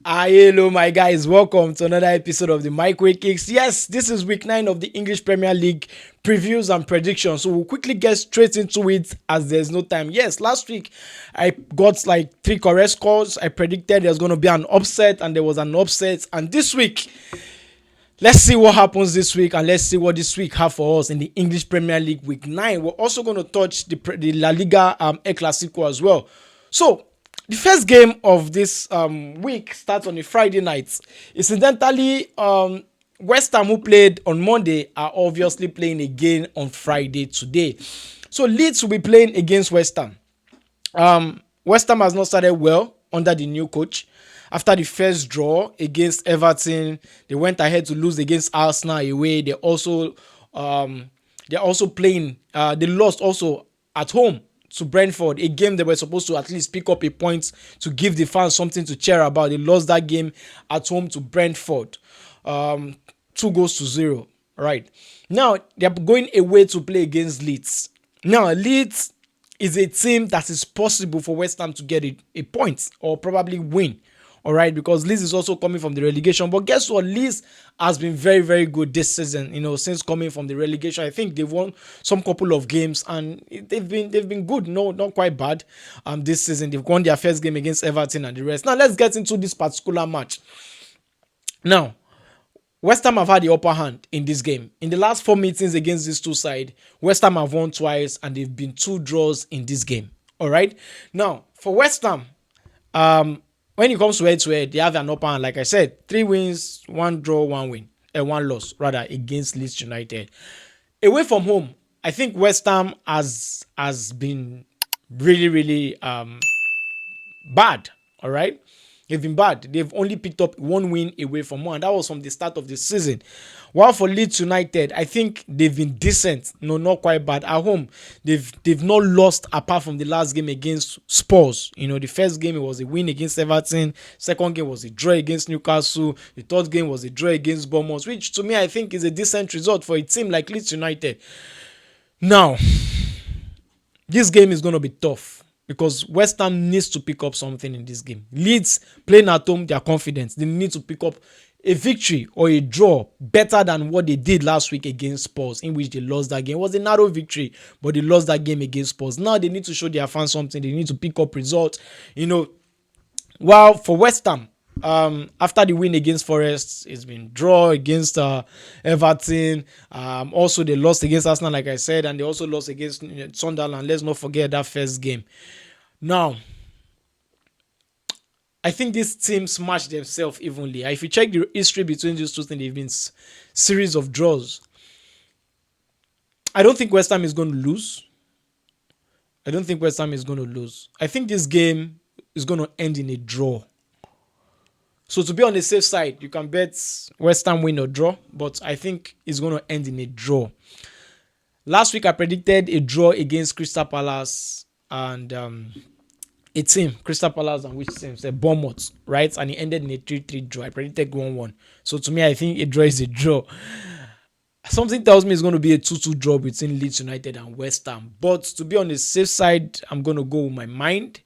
Hello, my guys. Welcome to another episode of the Mikeway Kicks. Yes, this is week 9 of the English Premier League previews and predictions. So we'll quickly get straight into it as there's no time. Yes, last week I got like 3 correct scores. I predicted there's going to be an upset, and there was an upset. And this week, let's see what happens this week, and let's see what this week have for us in the English Premier League week 9. We're also going to touch the La Liga El-Classico as well. So the first game of this week starts on a Friday night. Incidentally, Westham, who played on Monday, are obviously playing again on Friday today. So Leeds will be playing against Westham. Westham has not started well under the new coach. After the first draw against Everton, they went ahead to lose against Arsenal away. They're also playing. They lost also at home to Brentford, a game they were supposed to at least pick up a point to give the fans something to cheer about. They lost that game at home to Brentford, 2-0. Right now, they're going away to play against Leeds. Now, Leeds is a team that is possible for West Ham to get a point or probably win. All right, because Leeds is also coming from the relegation. But guess what? Leeds has been very, very good this season. Since coming from the relegation, I think they've won some couple of games and they've been good. No, not quite bad. This season they've won their first game against Everton and the rest. Now let's get into this particular match. Now, West Ham have had the upper hand in this game. In the last 4 meetings against these two sides, West Ham have won twice and they've been 2 draws in this game. All right. Now for West Ham, when it comes to head-to-head, they have an upper hand. Like I said, 3 wins, 1 draw, 1 win, and 1 loss, rather, against Leeds United. Away from home, I think West Ham has been really, really bad. All right? They've been bad. They've only picked up 1 win away from home, and that was from the start of the season. While for Leeds United, I think they've been decent. No, not quite bad. At home, they've not lost apart from the last game against Spurs. The first game it was a win against Everton. Second game was a draw against Newcastle. The third game was a draw against Bournemouth, which to me I think is a decent result for a team like Leeds United. Now, this game is going to be tough, because West Ham needs to pick up something in this game. Leeds playing at home, they are confident. They need to pick up a victory or a draw better than what they did last week against Spurs, in which they lost that game. It was a narrow victory, but they lost that game against Spurs. Now they need to show their fans something. They need to pick up results. While for West Ham, after the win against Forrest, it's been draw against Everton. Also, they lost against Aston, like I said, and they also lost against Sunderland. Let's not forget that first game. Now, I think these teams match themselves evenly. If you check the history between these two teams, they've been series of draws. I don't think West Ham is going to lose. I think this game is going to end in a draw. So to be on the safe side, you can bet West Ham win or draw, but I think it's going to end in a draw. Last week I predicted a draw against Crystal Palace and a team, Crystal Palace, and which team? Bournemouth, right? And it ended in a 3-3 draw. I predicted 1-1. So to me, I think a draw is a draw. Something tells me it's going to be a 2-2 draw between Leeds United and West Ham. But to be on the safe side, I'm going to go with my mind.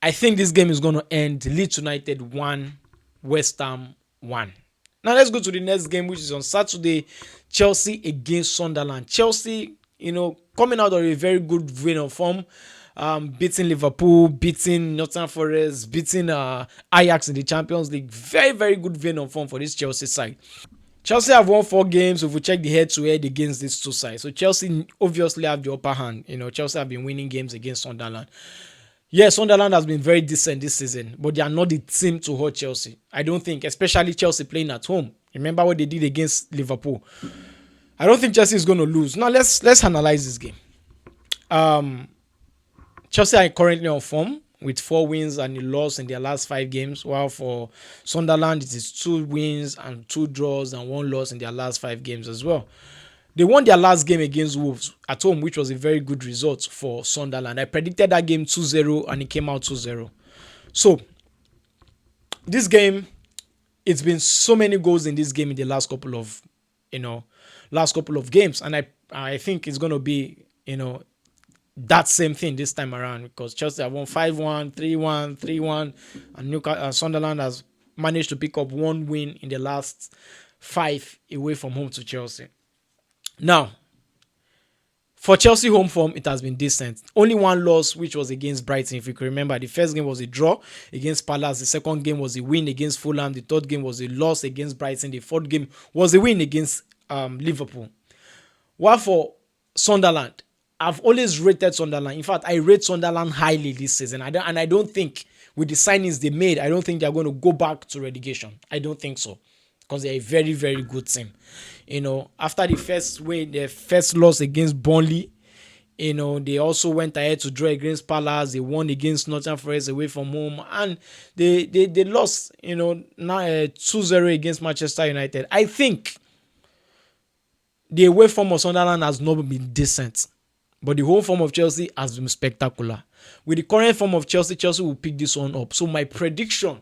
I think this game is going to end Leeds United 1, West Ham 1. Now let's go to the next game, which is on Saturday. Chelsea against Sunderland. Chelsea, coming out of a very good vein of form. Beating Liverpool, beating Nottingham Forest, beating Ajax in the Champions League. Very, very good vein of form for this Chelsea side. Chelsea have won 4 games if we check the head-to-head against these two sides. So Chelsea obviously have the upper hand. Chelsea have been winning games against Sunderland. Yes, Sunderland has been very decent this season, but they are not the team to hurt Chelsea. I don't think, especially Chelsea playing at home. Remember what they did against Liverpool. I don't think Chelsea is going to lose. Now let's analyze this game. Chelsea are currently on form with 4 wins and a loss in their last 5 games, while for Sunderland it is 2 wins and 2 draws and 1 loss in their last 5 games as well. They won their last game against Wolves at home, which was a very good result for Sunderland. I predicted that game 2-0 and it came out 2-0. So, this game, it's been so many goals in this game in the last couple of games. And I think it's going to be, that same thing this time around, because Chelsea have won 5-1, 3-1, 3-1, and Sunderland has managed to pick up one win in the last 5 away from home to Chelsea. Now, for Chelsea home form, it has been decent. Only one loss, which was against Brighton. If you can remember, the first game was a draw against Palace. The second game was a win against Fulham. The third game was a loss against Brighton. The fourth game was a win against Liverpool. While for Sunderland, I've always rated Sunderland. In fact, I rate Sunderland highly this season. I don't think with the signings they made, I don't think they're going to go back to relegation. I don't think so, because they're a very, very good team. After the first win, their first loss against Burnley, they also went ahead to draw against Palace. They won against Nottingham Forest away from home, and they lost, now 2-0 against Manchester United. I think the away form of Sunderland has not been decent, but the home form of Chelsea has been spectacular. With the current form of Chelsea, Chelsea will pick this one up. So my prediction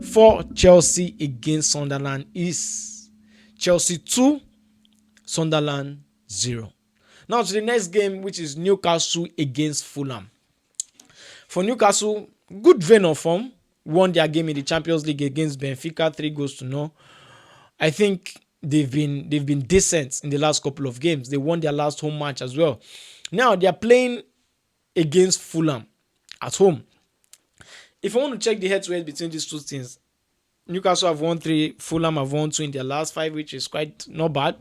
for Chelsea against Sunderland is Chelsea 2, Sunderland 0. Now to the next game, which is Newcastle against Fulham. For Newcastle, good vein of form. Won their game in the Champions League against Benfica, 3-0. I think they've been decent in the last couple of games. They won their last home match as well. Now they are playing against Fulham at home. If I want to check the head-to-head between these two teams, Newcastle have won 3, Fulham have won 2 in their last 5, which is quite not bad,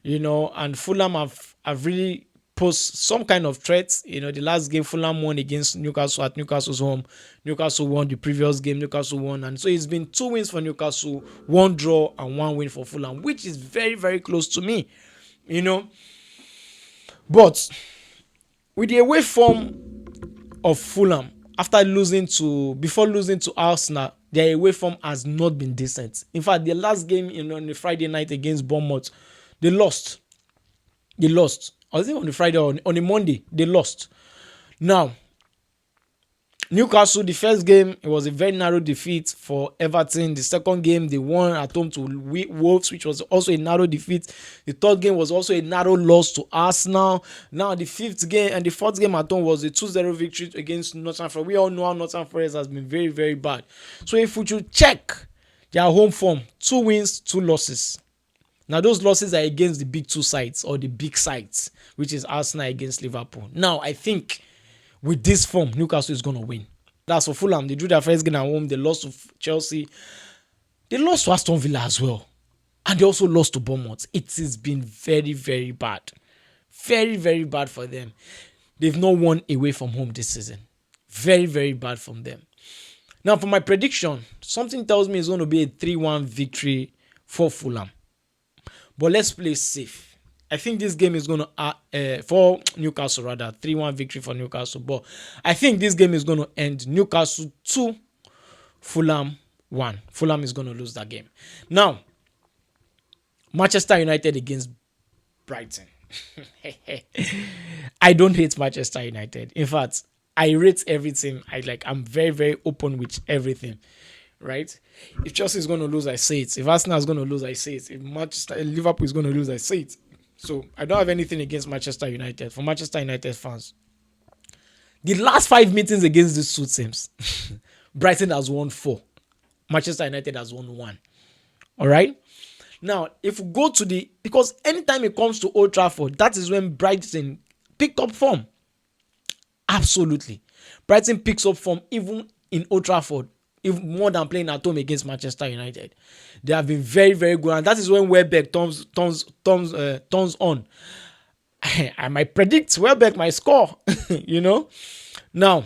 and Fulham have really posed some kind of threats. The last game Fulham won against Newcastle at Newcastle's home. Newcastle won the previous game, Newcastle won, and so it's been 2 wins for Newcastle, 1 draw and 1 win for Fulham, which is very, very close to me, But with the away form of Fulham, before losing to Arsenal, their away form has not been decent. In fact, their last game on the Friday night against Bournemouth, they lost. I think on the Friday or on the Monday, they lost. Now, Newcastle, the first game, it was a very narrow defeat for Everton. The second game, they won at home to Wolves, which was also a narrow defeat. The third game was also a narrow loss to Arsenal. Now, the fourth game at home was a 2-0 victory against Nottingham Forest. We all know how Nottingham Forest has been very, very bad. So, if we should check their home form, 2 wins, 2 losses. Now, those losses are against the big 2 sides or the big sides, which is Arsenal against Liverpool. Now, I think with this form, Newcastle is going to win. That's for Fulham. They drew their first game at home. They lost to Chelsea. They lost to Aston Villa as well. And they also lost to Bournemouth. It has been very, very bad. Very, very bad for them. They've not won away from home this season. Very, very bad from them. Now, for my prediction, something tells me it's going to be a 3-1 victory for Fulham. But let's play safe. I think this game is going to, for Newcastle rather, 3-1 victory for Newcastle. But I think this game is going to end Newcastle 2, Fulham 1. Fulham is going to lose that game. Now, Manchester United against Brighton. I don't hate Manchester United. In fact, I rate everything. I'm very, very open with everything. Right? If Chelsea is going to lose, I say it. If Arsenal is going to lose, I say it. If Liverpool is going to lose, I say it. So I don't have anything against Manchester United. For Manchester United fans, the last 5 meetings against these 2 teams, Brighton has won 4. Manchester United has won 1. All right. Now, if we go to because anytime it comes to Old Trafford, that is when Brighton picked up form. Absolutely. Brighton picks up form even in Old Trafford, even more than playing at home against Manchester United. They have been very, very good. And that is when Welbeck turns on. I might predict Welbeck might score, Now,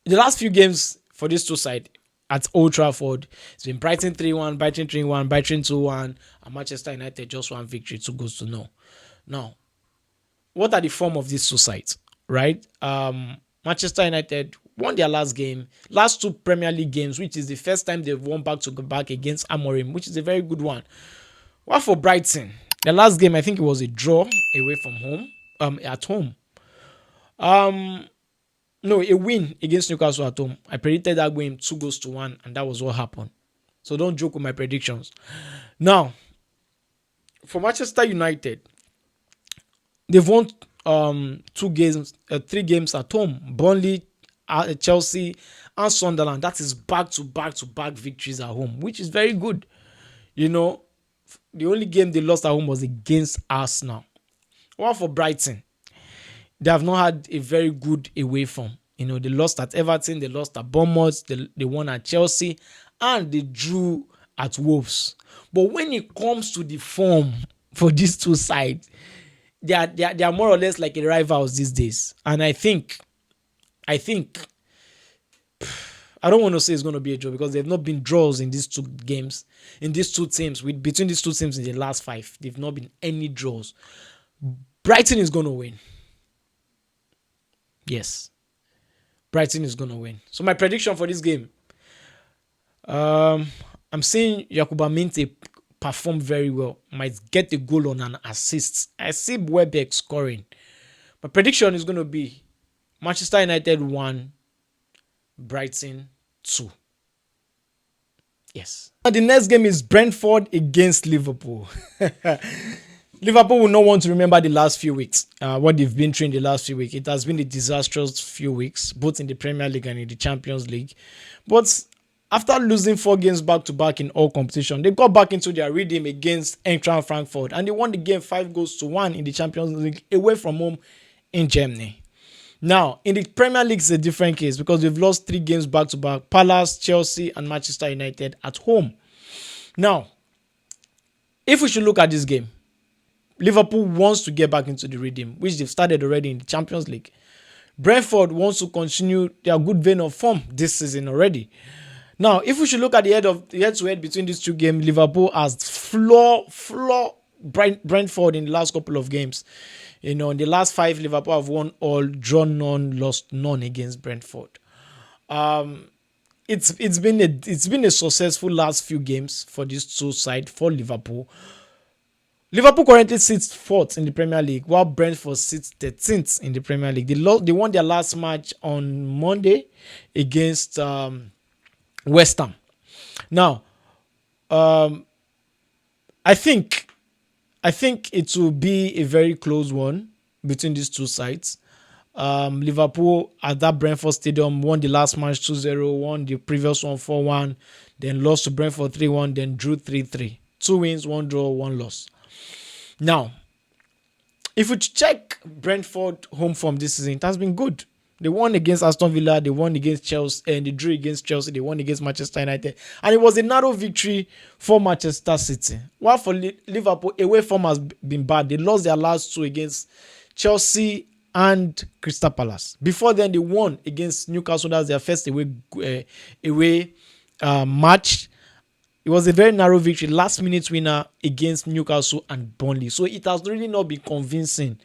the last few games for these 2 sides at Old Trafford, it's been Brighton 3-1, Brighton 3-1, Brighton 2-1, and Manchester United just 1 victory, 2-0. Now, what are the form of these 2 sides, right? Manchester United won their last 2 Premier League games, which is the first time they've won back-to-back against Amorim, which is a very good one. While for Brighton, the last game, I think it was a draw away from home, at home. No, a win against Newcastle at home. I predicted that game 2-1, and that was what happened. So don't joke with my predictions. Now, for Manchester United, they've won 3 games at home. Burnley, Chelsea, and Sunderland. That is back to back to back victories at home, which is very good. You know, the only game they lost at home was against Arsenal. While for Brighton, they have not had a very good away form. You know, they lost at Everton, they lost at Bournemouth, they won at Chelsea, and they drew at Wolves. But when it comes to the form for these two sides, they are more or less like a rivals these days. And I think I don't want to say it's going to be a draw because they've not been draws in these two games, in these two teams, between these two teams in the last 5. They've not been any draws. Brighton is going to win. Yes. Brighton is going to win. So my prediction for this game, I'm seeing Yakuba Minte perform very well. Might get a goal on an assist. I see Welbeck scoring. My prediction is going to be Manchester United 1, Brighton 2. Yes. And the next game is Brentford against Liverpool. Liverpool will not want to remember the last few weeks, what they've been through in the last few weeks. It has been a disastrous few weeks, both in the Premier League and in the Champions League. But after losing 4 games back-to-back in all competition, they got back into their rhythm against Eintracht Frankfurt, and they won the game 5-1 in the Champions League away from home in Germany. Now, in the Premier League, it's a different case because they've lost 3 games back-to-back: Palace, Chelsea, and Manchester United at home. Now, if we should look at this game, Liverpool wants to get back into the rhythm, which they've started already in the Champions League. Brentford wants to continue their good vein of form this season already. Now, if we should look at the head-to-head between these two games, Liverpool has floor Brentford in the last couple of games. You know, in the last 5, Liverpool have won all, drawn none, lost none against Brentford. It's been a successful last few games for these two sides for Liverpool. Liverpool currently sits 4th in the Premier League, while Brentford sits 13th in the Premier League. They won their last match on Monday against Westham. Now, I think it will be a very close one between these two sides. Liverpool at that Brentford Stadium won the last match 2-0, won the previous one 4-1, then lost to Brentford 3-1, then drew 3-3. 2 wins, 1 draw, 1 loss. Now, if we check Brentford home form this season, it has been good. They won against Aston Villa, they won against Chelsea, and they drew against Chelsea, they won against Manchester United. And it was a narrow victory for Manchester City. While for Liverpool, away form has been bad. They lost their last 2 against Chelsea and Crystal Palace. Before then, they won against Newcastle. That's their first away match. It was a very narrow victory, last-minute winner against Newcastle and Burnley. So it has really not been convincing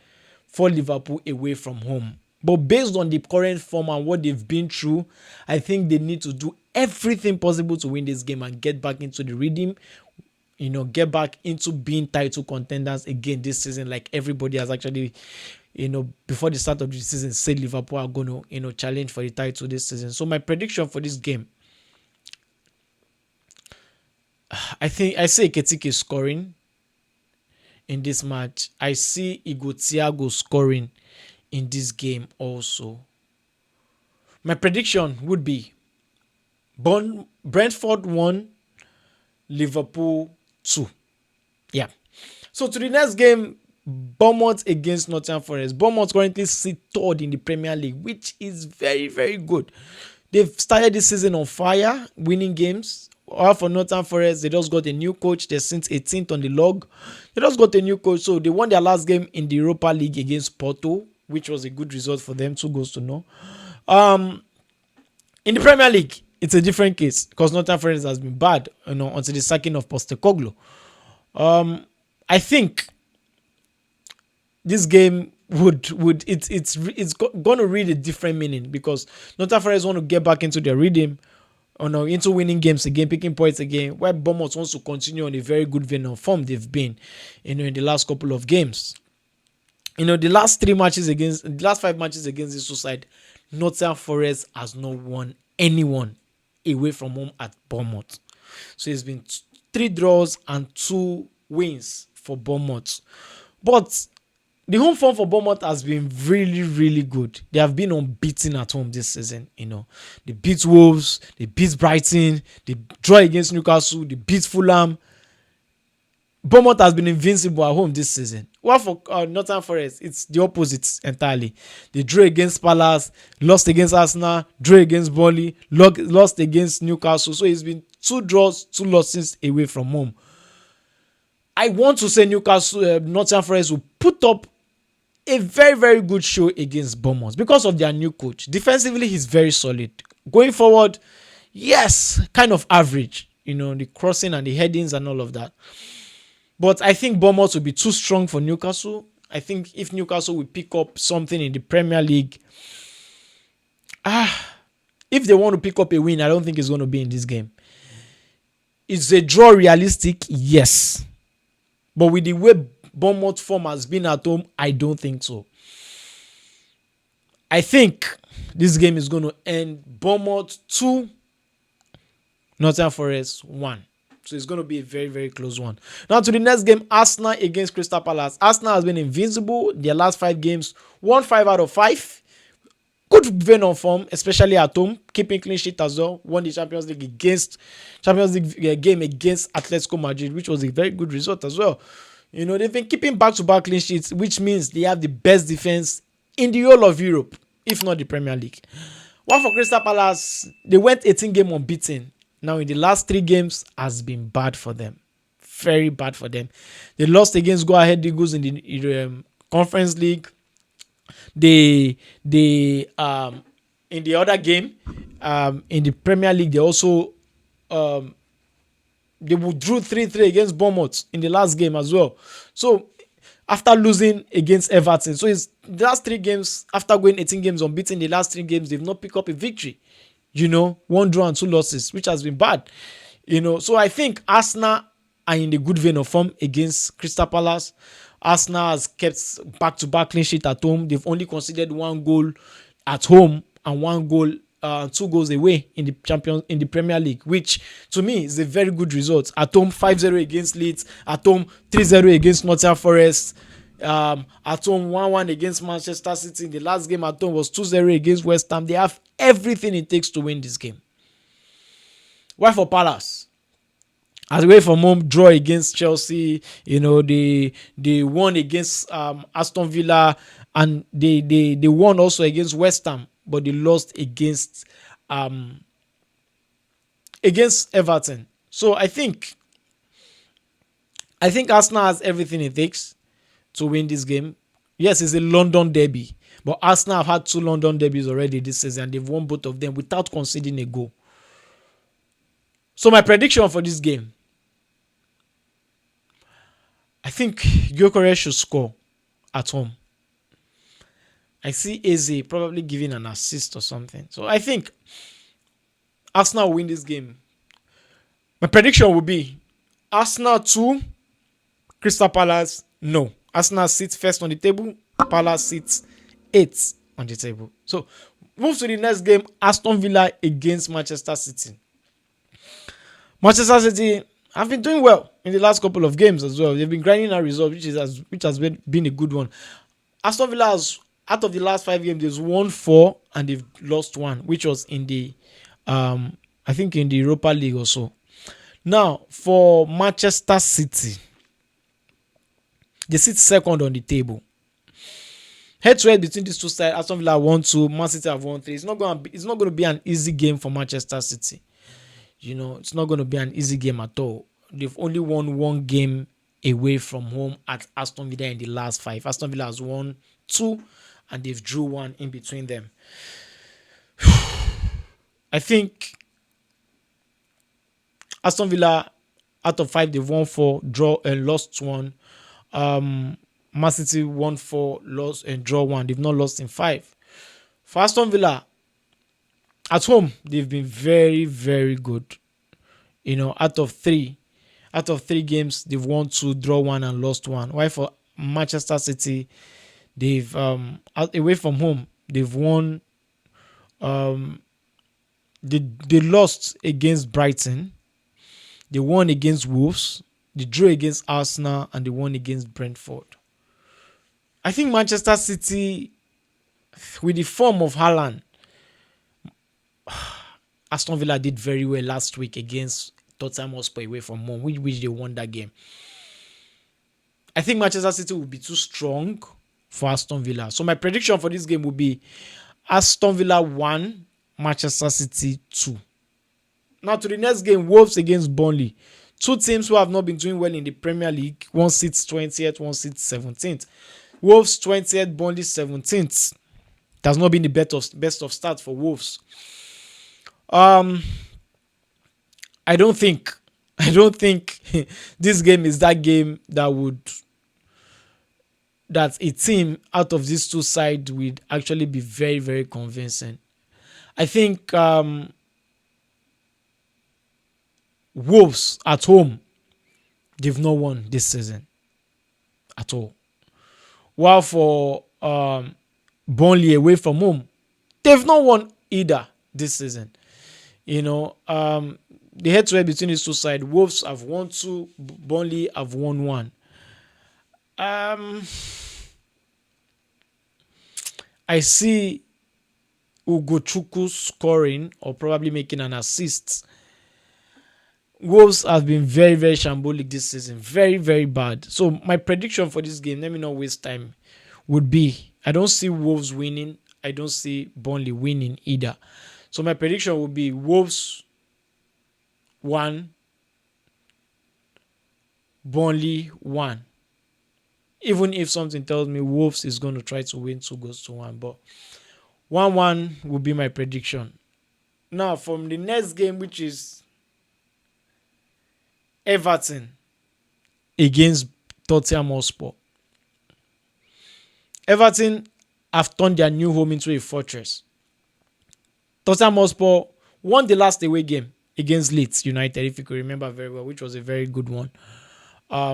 for Liverpool away from home. But based on the current form and what they've been through, I think they need to do everything possible to win this game and get back into the rhythm. You know, get back into being title contenders again this season, like everybody has actually, you know, before the start of the season said Liverpool are going to, you know, challenge for the title this season. So my prediction for this game, I see Ekitike scoring in this match. I see Igor Thiago scoring in this game also. My prediction would be Brentford 1, Liverpool 2. Yeah. So to the next game, Bournemouth against Nottingham Forest. Bournemouth currently sit 3rd in the Premier League, which is very, very good. They've started this season on fire, winning games. Or for Nottingham Forest, they just got a new coach. They're since 18th on the log. They just got a new coach. So they won their last game in the Europa League against Porto, which was a good result for them, 2 goals to no. In the Premier League, it's a different case because Nottingham Forest has been bad, you know, until the sacking of Postecoglou. I think this game it's going to read a different meaning because Nottingham Forest want to get back into their rhythm, into winning games again, picking points again, while Bournemouth wants to continue on a very good vein of form they've been, in the last couple of games. The last 5 matches against this side, Nottingham Forest has not won anyone away from home at Bournemouth. So it's been 3 draws and 2 wins for Bournemouth. But the home form for Bournemouth has been really, really good. They have been unbeaten at home this season. They beat Wolves, they beat Brighton, they draw against Newcastle, they beat Fulham. Bournemouth has been invincible at home this season. While for Nottingham Forest, it's the opposite entirely. They drew against Palace, lost against Arsenal, drew against Burnley, lost against Newcastle. So it's been 2 draws, 2 losses away from home. I want to say Nottingham Forest will put up a very, very good show against Bournemouth because of their new coach. Defensively, he's very solid. Going forward, yes, kind of average. The crossing and the headings and all of that. But I think Bournemouth will be too strong for Newcastle. I think if Newcastle will pick up something in the Premier League, if they want to pick up a win, I don't think it's going to be in this game. Is a draw realistic? Yes. But with the way Bournemouth form has been at home, I don't think so. I think this game is going to end Bournemouth 2, Nottingham Forest 1. So it's going to be a very, very close one. Now to the next game, Arsenal against Crystal Palace. Arsenal has been invincible their last 5 games. Won 5 out of 5. Good vein of form, especially at home. Keeping clean sheet as well. Won the Champions League game against Atletico Madrid, which was a very good result as well. They've been keeping back-to-back clean sheets, which means they have the best defense in the whole of Europe, if not the Premier League. While for Crystal Palace, they went 18 games unbeaten. Now, in the last 3 games, has been bad for them. Very bad for them. They lost against Go Ahead Eagles in the Conference League. In the other game, in the Premier League, they also they withdrew 3-3 against Bournemouth in the last game as well. So, after losing against Everton. So, it's the last 3 games, after going 18 games unbeaten, the last 3 games, they've not picked up a victory. 1 draw and 2 losses, which has been bad. So I think Arsenal are in the good vein of form against Crystal Palace. Arsenal has kept back-to-back clean sheet at home. They've only conceded 1 goal at home and 2 goals away in the Premier League, which to me is a very good result. At home 5-0 against Leeds, at home 3-0 against Nottingham Forest. At home 1-1 against Manchester City. The last game at home was 2-0 against Westham. They have everything it takes to win this game. Why for Palace? As away from home, draw against Chelsea. They won against Aston Villa, and they won also against Westham, but they lost against Everton. So I think Arsenal has everything it takes to win this game. Yes, it's a London derby, but Arsenal have had 2 London derbies already this season, and they've won both of them without conceding a goal. So my prediction for this game, I think Gyökeres should score at home. I see Eze probably giving an assist or something. So I think Arsenal will win this game. My prediction will be Arsenal 2, Crystal Palace no. Arsenal sits first on the table. Palace sits 8th on the table. So, move to the next game. Aston Villa against Manchester City. Manchester City have been doing well in the last couple of games as well. They've been grinding a result, which has been a good one. Aston Villa has, out of the last 5 games, they've won 4 and they've lost 1, which was in the, I think in the Europa League or so. Now, for Manchester City, they sit 2nd on the table. Head-to-head between these two sides, Aston Villa have won 2, Man City have won 3. It's not going to be an easy game for Manchester City. It's not going to be an easy game at all. They've only won 1 game away from home at Aston Villa in the last 5. Aston Villa has won 2 and they've drew 1 in between them. I think Aston Villa, out of 5, they've won 4, draw and lost 1. Man City won 4, lost and draw 1. They've not lost in 5. For Aston Villa, at home, they've been very, very good. Out of 3 games, they've won 2, draw 1, and lost 1. While for Manchester City, they've away from home, they've won. They lost against Brighton. They won against Wolves. They drew against Arsenal and they won against Brentford. I think Manchester City, with the form of Haaland, Aston Villa did very well last week against Tottenham Hotspur away from home, which they won that game. I think Manchester City will be too strong for Aston Villa. So my prediction for this game will be Aston Villa 1, Manchester City 2. Now to the next game, Wolves against Burnley. Two teams who have not been doing well in the Premier League. One sits 20th, one sits 17th. Wolves 20th, Burnley 17th. It has not been the best of start for Wolves. I don't think this game is that game that a team out of these two sides would actually be very, very convincing. I think Wolves at home, they've not won this season at all. While for Burnley away from home, they've not won either this season. The head-to-head between these two sides, Wolves have won 2, Burnley have won 1. I see Ugochukwu scoring or probably making an assist. Wolves have been very, very shambolic this season. Very, very bad. So my prediction for this game, let me not waste time, would be I don't see Wolves winning. I don't see Burnley winning either. So my prediction would be Wolves 1, Burnley 1. Even if something tells me Wolves is going to try to win 2-1, but 1-1 will be my prediction. Now from the next game, which is Everton against Tottenham Hotspur. Everton have turned their new home into a fortress. Tottenham Hotspur won the last away game against Leeds United, if you could remember very well, which was a very good one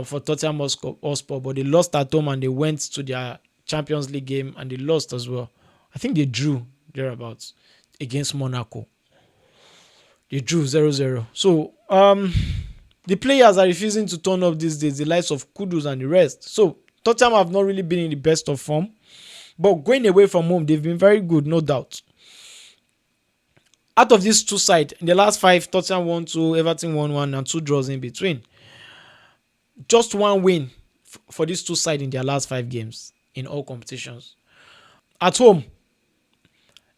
for Tottenham Hotspur. But they lost at home and they went to their Champions League game and they lost as well. I think they drew thereabouts against Monaco. They drew 0-0. So, the players are refusing to turn up these days, the likes of Kudus and the rest. So, Tottenham have not really been in the best of form. But going away from home, they've been very good, no doubt. Out of these two sides, in the last 5, Tottenham won 2, Everton won 1, and 2 draws in between. Just 1 win for these two sides in their last 5 games in all competitions. At home,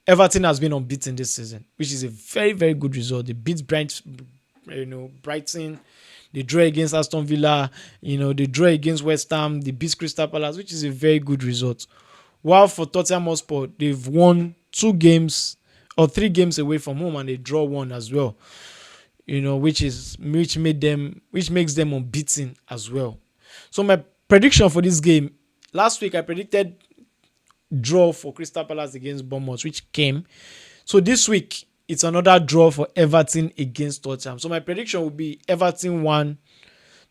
Everton has been unbeaten this season, which is a very, very good result. They beat Brighton. They draw against Aston Villa. They draw against Westham. They beat Crystal Palace, which is a very good result. While for Tottenham Hotspur, they've won 2 games or 3 games away from home, and they draw 1 as well. Which makes them unbeaten as well. So my prediction for this game, last week I predicted draw for Crystal Palace against Bournemouth, which came. So this week it's another draw for Everton against Tottenham. So my prediction would be Everton 1,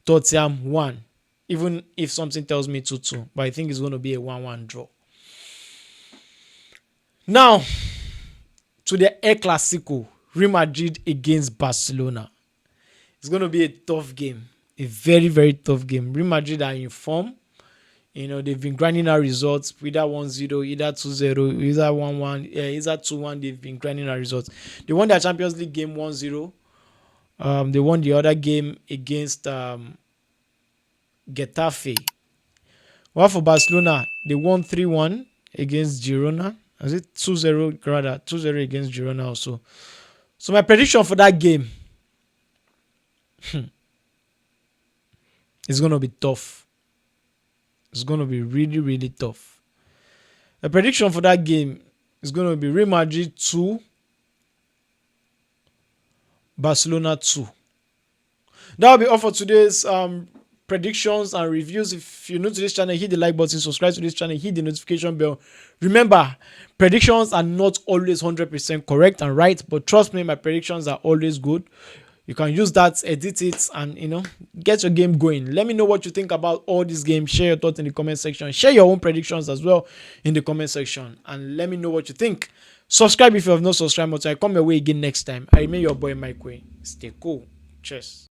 Tottenham 1. Even if something tells me 2-2, but I think it's going to be a 1-1 draw. Now to the El-Classico, Real Madrid against Barcelona. It's going to be a tough game. A very, very tough game. Real Madrid are in form. They've been grinding out results. Either 1-0, either 2-0, either 1-1, either 2-1. They've been grinding out results. They won their Champions League game 1-0. They won the other game against Getafe. While for Barcelona, they won 3-1 against Girona. Is it 2-0 rather? 2-0 against Girona also. So my prediction for that game is going to be tough. It's going to be really, really tough. The prediction for that game is going to be Real Madrid 2, Barcelona 2. That will be all for today's predictions and reviews. If you're new to this channel, hit the like button, subscribe to this channel, hit the notification bell. Remember, predictions are not always 100% correct and right, but trust me, my predictions are always good. You can use that, edit it, and get your game going. Let me know what you think about all these games. Share your thoughts in the comment section. Share your own predictions as well in the comment section, and let me know what you think. Subscribe if you have not subscribed. Until I come your way again next time. I remain your boy Mikeway. Stay cool. Cheers.